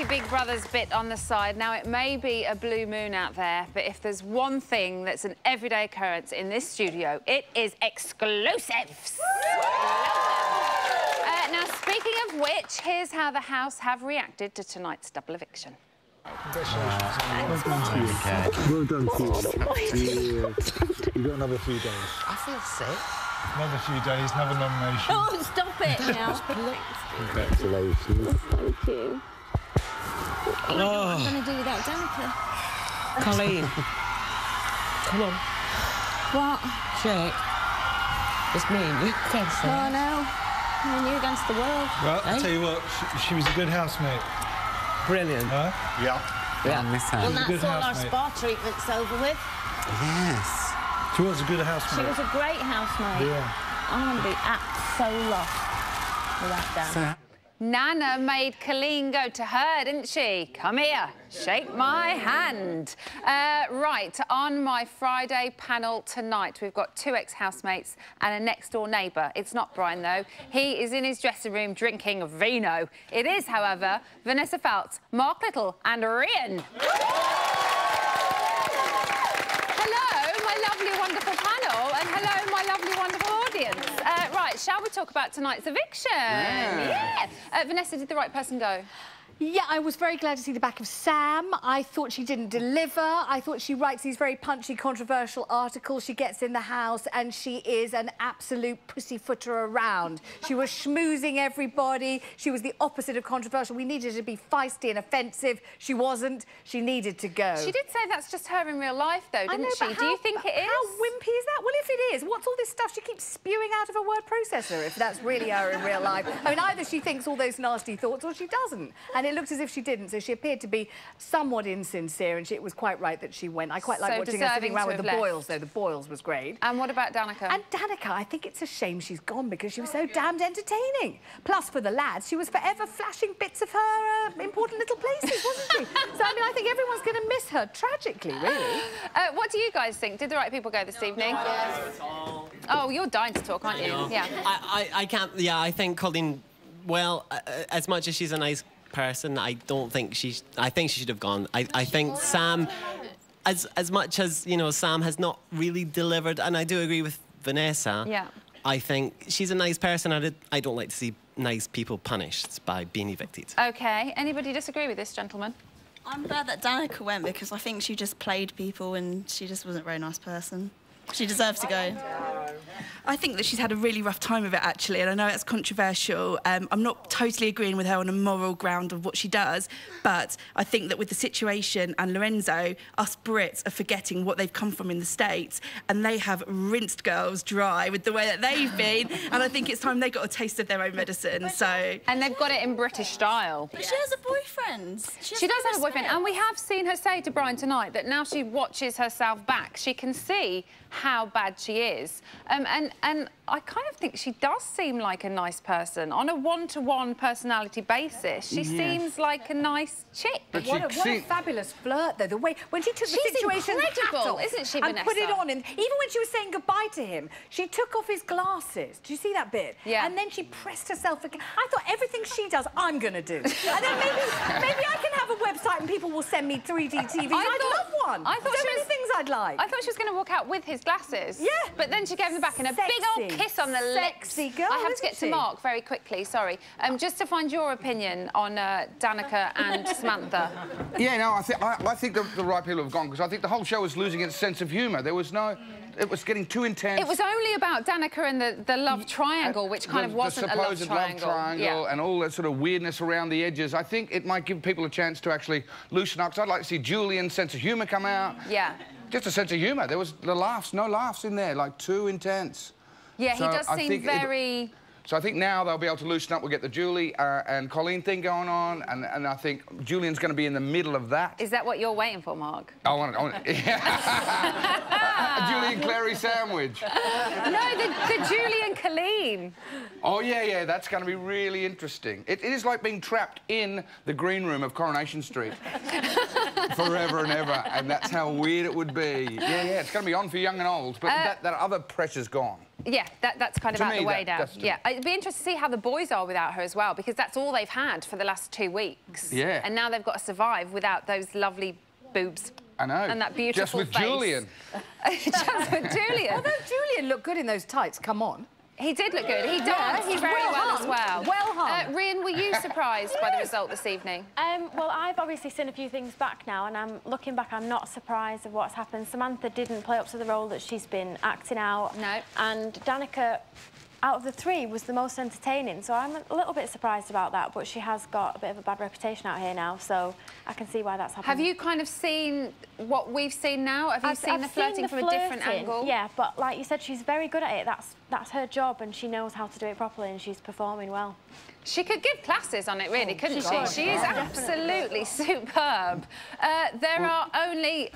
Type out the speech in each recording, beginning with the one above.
Big Brother's bit on the side. Now, it may be a blue moon out there, but if there's one thing that's an everyday occurrence in this studio, it is exclusives. Now, speaking of which, here's how the House have reacted to tonight's double eviction. Well done to you. Well done to you. You've got another few days. I feel sick. Another few days, another nomination. Oh, stop it now. Congratulations. Thank you. What am I going to do without Danica? Colleen. Come on. What? Shake. It's me and you. Oh, no. Me and you against the world. Well, I'll tell you what, she was a good housemate. Brilliant. Huh? Yeah. Well, that's all our spa treatment's over with. Yes. She was a good She housemate. was a great housemate. Yeah. I'm going to be so lost without Dan. Nana made Colleen go to her, didn't she? Come here, shake my hand. Right, on my Friday panel tonight, we've got 2 ex-housemates and a next-door neighbour. It's not Brian, though. He is in his dressing room drinking vino. It is, however, Vanessa Feltz, Mark Little and Ryan. Hello, my lovely, wonderful panel, and hello, my lovely, wonderful audience. Right, shall we talk about tonight's eviction? Yeah. Vanessa, did the right person go? Yeah, I was very glad to see the back of Sam. I thought she didn't deliver. I thought she writes these very punchy, controversial articles. She gets in the house and she is an absolute pussyfooter around. She was schmoozing everybody. She was the opposite of controversial. We needed her to be feisty and offensive. She wasn't. She needed to go. She did say that's just her in real life, though, didn't she? Do you think it is? How wimpy is that? Well, if it is, what's all this stuff she keeps spewing out of her word processor, if that's really her in real life? I mean, either she thinks all those nasty thoughts or she doesn't. And it looked as if she didn't, so she appeared to be somewhat insincere, and it was quite right that she went. I quite like watching her sitting around with the boils, though. The boils was great. And what about Danica? And Danica, I think it's a shame she's gone because she was so damned entertaining. Plus, for the lads, she was forever flashing bits of her important little places, wasn't she? So, I mean, I think everyone's going to miss her tragically, really. What do you guys think? Did the right people go this evening? Oh, you're dying to talk, aren't you? Yeah. I can't... Yeah, I think Colleen... Well, as much as she's a nice person, I don't think she... I think she should have gone. I think Sam... As much as, you know, Sam has not really delivered, and I do agree with Vanessa, yeah. I think she's a nice person, and I don't like to see nice people punished by being evicted. OK. Anybody disagree with this, gentleman? I'm glad that Danica went because I think she just played people and she just wasn't a very nice person. She deserves to go. I think that she's had a really rough time of it, actually, and I know it's controversial. I'm not totally agreeing with her on a moral ground of what she does, but I think that with the situation and Lorenzo, us Brits are forgetting what they've come from in the States, and they have rinsed girls dry with the way that they've been, and I think it's time they got a taste of their own medicine, so... And they've got it in British style. But she has a boyfriend. She does have a boyfriend, and we have seen her say to Brian tonight that now she watches herself back, she can see how bad she is. And I kind of think she does seem like a nice person. On a one-to-one personality basis, she seems like a nice chick. But what a fabulous flirt, though. The way... When she took the situation incredible, isn't she, Vanessa? And put it on, and even when she was saying goodbye to him, she took off his glasses. Do you see that bit? Yeah. And then she pressed herself again. I thought everything she does, I'm going to do. And then maybe I can have a website and people will send me 3D TVs. I'd love one. I thought so many things I'd like. I thought she was going to walk out with his glasses. Yeah. But then she gave him back and a big old kiss on the lips. Sexy girl, I have to get to Mark very quickly, sorry. Just to find your opinion on Danica and Samantha. Yeah, no, I think the right people have gone, because I think the whole show was losing its sense of humour. There was no... It was getting too intense. It was only about Danica and the love triangle, which kind of wasn't a love triangle. The supposed love triangle and all that sort of weirdness around the edges. I think it might give people a chance to actually loosen up, because I'd like to see Julian's sense of humour come out. Yeah. Just a sense of humour. There was no laughs in there, like too intense. Yeah, so he does seem very... So I think now they'll be able to loosen up. We'll get the Julie and Colleen thing going on, and I think Julian's going to be in the middle of that. Is that what you're waiting for, Mark? I want it. A Julie and Clary sandwich. No, the Julie and Colleen. Oh, yeah, that's going to be really interesting. It is like being trapped in the green room of Coronation Street forever and ever, and that's how weird it would be. Yeah, it's going to be on for young and old, but that other pressure's gone. Yeah, that's kind of out the way now. Yeah, it'd be interesting to see how the boys are without her as well, because that's all they've had for the last 2 weeks. Yeah. And now they've got to survive without those lovely boobs. I know. And that beautiful Just with face. Julian. Just with Julian. Although Julian looked good in those tights, come on. He did look good. He danced he's very well hung. as well. Well hung. Rhian, were you surprised by the result this evening? Well, I've obviously seen a few things back now, and I'm looking back, I'm not surprised of what's happened. Samantha didn't play up to the role that she's been acting out. No. And Danica, out of the three, was the most entertaining, so I'm a little bit surprised about that, but she has got a bit of a bad reputation out here now, so I can see why that's happening. Have you kind of seen what we've seen now? Have you seen the flirting from a different angle? Yeah, but like you said, she's very good at it. That's her job, and she knows how to do it properly, and she's performing well. She could give classes on it, really, couldn't she? She is absolutely superb. There are only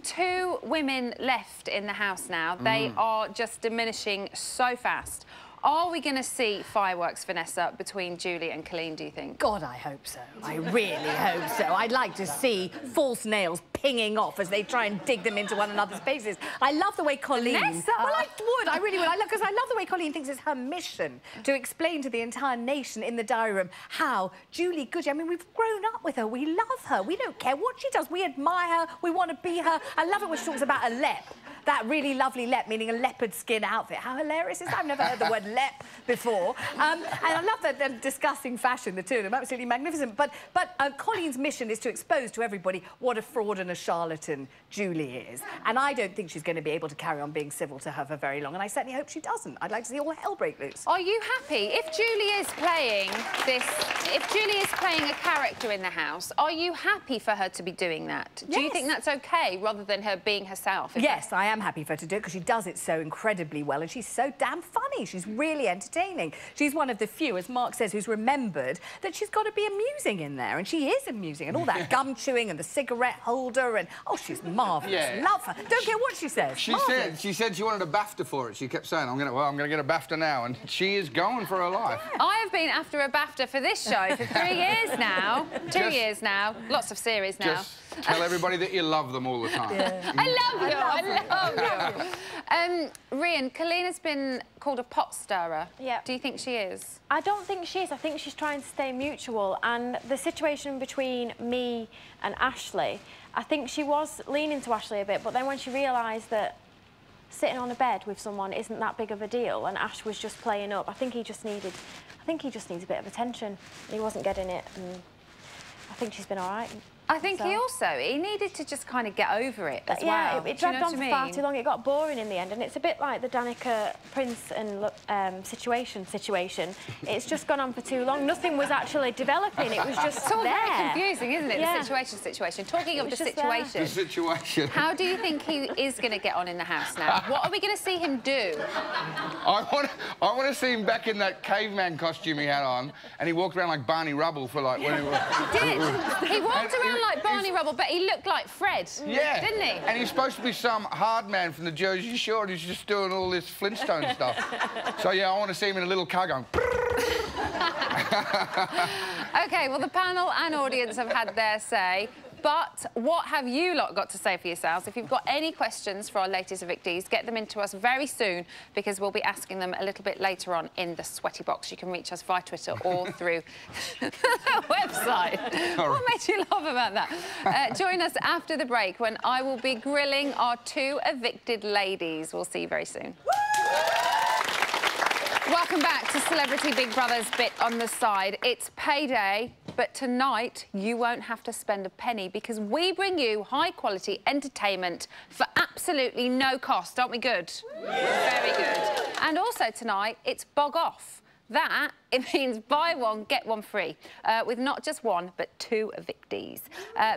2 women left in the house now. They are just diminishing so fast. Are we going to see fireworks, Vanessa, between Julie and Colleen, do you think? God, I hope so. I really hope so. I'd like to see false nails pinging off as they try and dig them into one another's faces. I love the way Colleen... Vanessa! Well, I would. I really would. Because I love the way Colleen thinks it's her mission to explain to the entire nation in the diary room how Julie Goodyear... I mean, we've grown up with her. We love her. We don't care what she does. We admire her. We want to be her. I love it when she talks about a lep. That really lovely lep, meaning a leopard skin outfit. How hilarious is that? I've never heard the word lep before. And I love that they're discussing fashion, the two of them, absolutely magnificent. But Colleen's mission is to expose to everybody what a fraud and a charlatan Julie is. And I don't think she's going to be able to carry on being civil to her for very long, and I certainly hope she doesn't. I'd like to see all hell break loose. Are you happy? If Julie is playing a character in the house, are you happy for her to be doing that? Yes. Do you think that's OK, rather than her being herself? Yes, I am happy for her to do it, because she does it so incredibly well, and she's so damn funny. She's really entertaining. She's one of the few, as Mark says, who's remembered that she's got to be amusing in there, and she is amusing, and all that gum chewing and the cigarette holder, and oh, she's marvellous. Yeah. Love her. Don't care what she says. She said she wanted a BAFTA for it. She kept saying, I'm gonna get a BAFTA now, and she is going for her life. I have been after a BAFTA for this show for 3 years now. 2 years now. Lots of series now. Just tell everybody that you love them all the time. Yeah. I love you. Rhian, Colleen has been called a pot stirrer. Yeah. Do you think she is? I don't think she is. I think she's trying to stay mutual. And the situation between me and Ashley, I think she was leaning to Ashley a bit, but then when she realised that sitting on a bed with someone isn't that big of a deal, and Ash was just playing up, I think he just needs a bit of attention. He wasn't getting it, and I think she's been all right. I think he needed to just kind of get over it as well. Yeah, it dragged on for far too long. It got boring in the end, and it's a bit like the Danica Prince and situation. It's just gone on for too long. Nothing was actually developing. It was just it's all there. very confusing, isn't it? Yeah. The situation. Talking of the situation. The situation. How do you think he is going to get on in the house now? What are we going to see him do? I want to see him back in that caveman costume he had on, and he walked around like Barney Rubble for like when he was. He did. He walked around like Barney Rubble, but he looked like Fred. Yeah. Didn't he? And he's supposed to be some hard man from the Jersey Shore, and he's just doing all this Flintstone stuff. So yeah, I want to see him in a little car going. OK, well, the panel and audience have had their say. But what have you lot got to say for yourselves? If you've got any questions for our latest evictees, get them into us very soon, because we'll be asking them a little bit later on in the sweaty box. You can reach us via Twitter or through the website. What made you laugh about that? Join us after the break, when I will be grilling our 2 evicted ladies. We'll see you very soon. Welcome back to Celebrity Big Brother's bit on the side. It's payday, but tonight you won't have to spend a penny, because we bring you high-quality entertainment for absolutely no cost. Aren't we good? Yeah. Very good. And also tonight, it's bog off. That, it means buy one, get one free, with not just 1, but 2 evictees.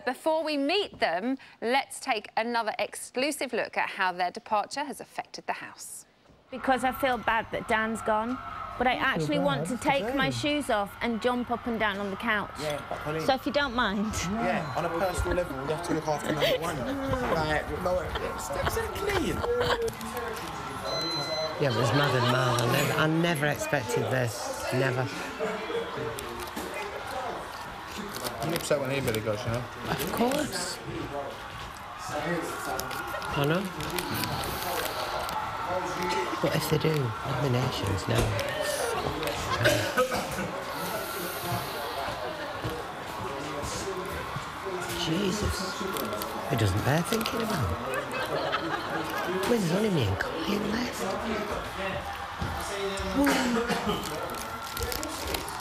Before we meet them, let's take another exclusive look at how their departure has affected the house. Because I feel bad that Dan's gone, but I actually want to take my shoes off and jump up and down on the couch. Yeah, but Colleen, so if you don't mind. Yeah, on a personal level, you have to look after number 1. Like, no, exactly. Yeah, but it's mother and mother. I never expected this. Never. I'm upset when anybody goes, you know? Of course. I know. But if they do, nominations, no. Jesus. It doesn't bear thinking about. Well, there's only me and Colin left.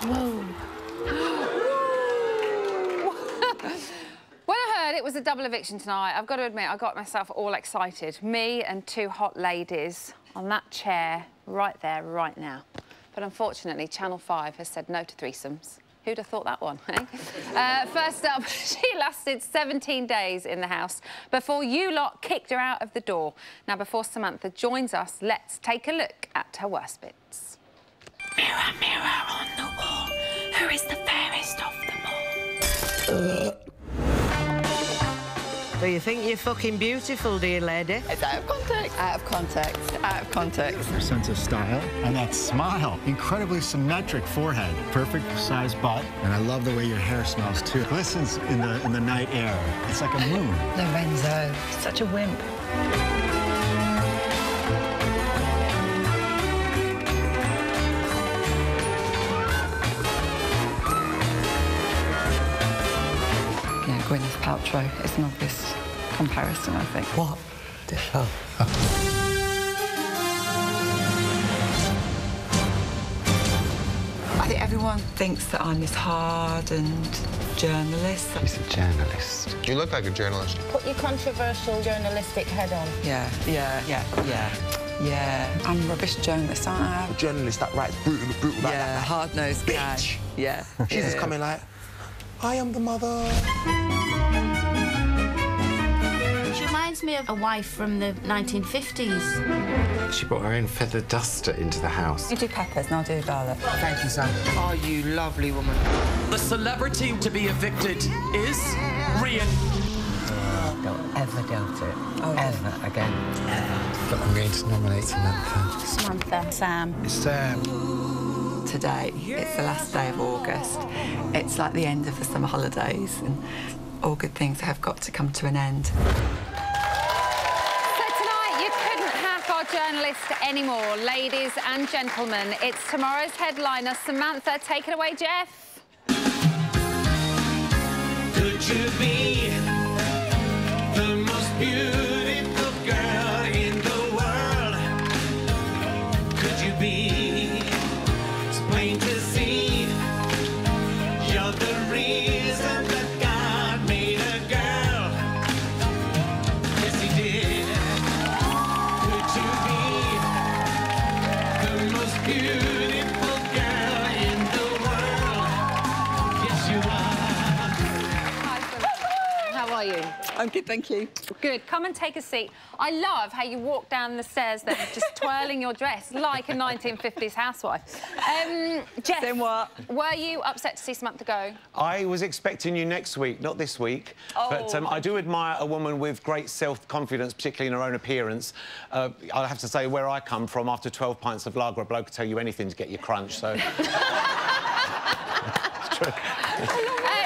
Whoa. When I heard it was a double eviction tonight, I've got to admit, I got myself all excited. Me and two hot ladies on that chair right there, right now. But unfortunately, Channel 5 has said no to threesomes. Who'd have thought that one, eh? First up, she lasted 17 days in the house before you lot kicked her out of the door. Now, before Samantha joins us, let's take a look at her worst bits. Mirror, mirror on the wall, who is the fairest of them all? Do you think you're fucking beautiful, dear lady? It's out of context. Out of context. Out of context. Her sense of style and that smile. Incredibly symmetric forehead. Perfect size butt. And I love the way your hair smells too. Glistens in the night air. It's like a moon. Lorenzo, such a wimp. Gwyneth Paltrow is an obvious comparison, I think. What the hell? I think everyone thinks that I'm this hardened journalist. She's a journalist. You look like a journalist. Put your controversial journalistic head on. Yeah. I'm a rubbish journalist, aren't I? A journalist that writes brutal like that. Yeah, hard-nosed guy. Yeah. She's just coming like, I am the mother. She reminds me of a wife from the 1950s. She brought her own feather duster into the house. You do peppers and I'll do garlic. Thank you, Sam. Oh, you lovely woman. The celebrity to be evicted is Rian. Don't ever doubt it. Ever again. But I'm going to nominate Samantha. Samantha. Sam. It's Sam. Today, it's the last day of August. It's like the end of the summer holidays, and all good things have got to come to an end. So tonight, you couldn't hack our journalist anymore. Ladies and gentlemen, it's tomorrow's headliner, Samantha. Take it away, Jeff. Could you be the most beautiful girl in the world? Could you be plain to see? You're the reason that God made a girl. Yes, he did. Could you be the most beautiful girl in the world? Yes, you are. Hi, Samantha. How are you? I'm good, thank you. Good. Come and take a seat. I love how you walk down the stairs there, just twirling your dress like a 1950s housewife. Jeff, Then what? Were you upset to see Samantha go? I was expecting you next week, not this week. But I do admire a woman with great self-confidence, particularly in her own appearance. I'll have to say, where I come from, after 12 pints of lager, a bloke could tell you anything to get your crunch, so... It's true.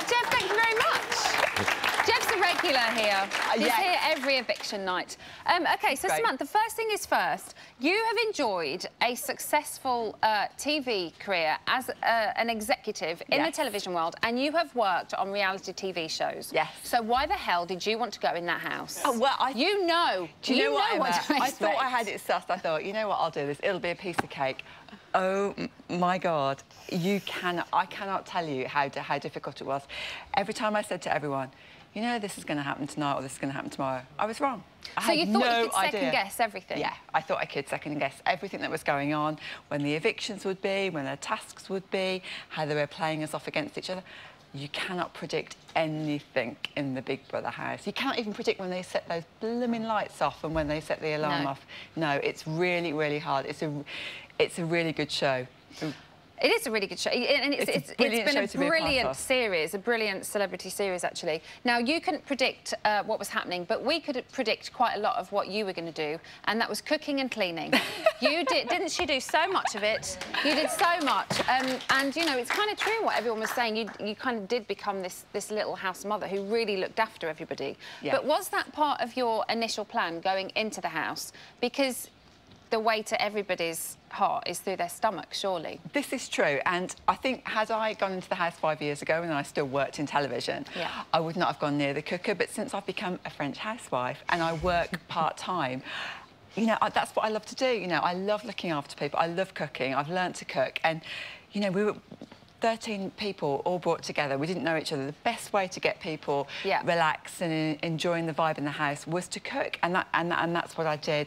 Jeff, thank you very much. Jeff's a regular here. He's here every eviction night. OK, so Samantha, the first thing is first. You have enjoyed a successful TV career as an executive in the television world, and you have worked on reality TV shows. Yes. So why the hell did you want to go in that house? Oh, well, You know. Do you know what, Emma? to I expect. thought I had it sussed. I thought, you know what, I'll do this. It'll be a piece of cake. Oh, my God. I cannot tell you how difficult it was. Every time I said to everyone, you know, this is going to happen tonight or this is going to happen tomorrow, I was wrong. So you thought you could second-guess everything? Yeah, I thought I could second-guess everything that was going on, when the evictions would be, when their tasks would be, how they were playing us off against each other. You cannot predict anything in the Big Brother house. You can't even predict when they set those blooming lights off and when they set the alarm off. No, it's really, really hard. It's a really good show. It is a really good show, and it's been a brilliant series, a brilliant celebrity series, actually. Now, you couldn't predict what was happening, but we could predict quite a lot of what you were going to do, and that was cooking and cleaning. Didn't you do so much of it? You did so much, and, you know, it's kind of true what everyone was saying. You kind of did become this little house mother who really looked after everybody. Yeah. But was that part of your initial plan, going into the house? Because the way to everybody's heart is through their stomach, surely. This is true, and I think had I gone into the house 5 years ago and I still worked in television, I would not have gone near the cooker, but since I've become a French housewife and I work part-time, you know, that's what I love to do. You know, I love looking after people. I love cooking. I've learnt to cook. And, you know, we were 13 people all brought together. We didn't know each other. The best way to get people relaxed and enjoying the vibe in the house was to cook. And that's what I did.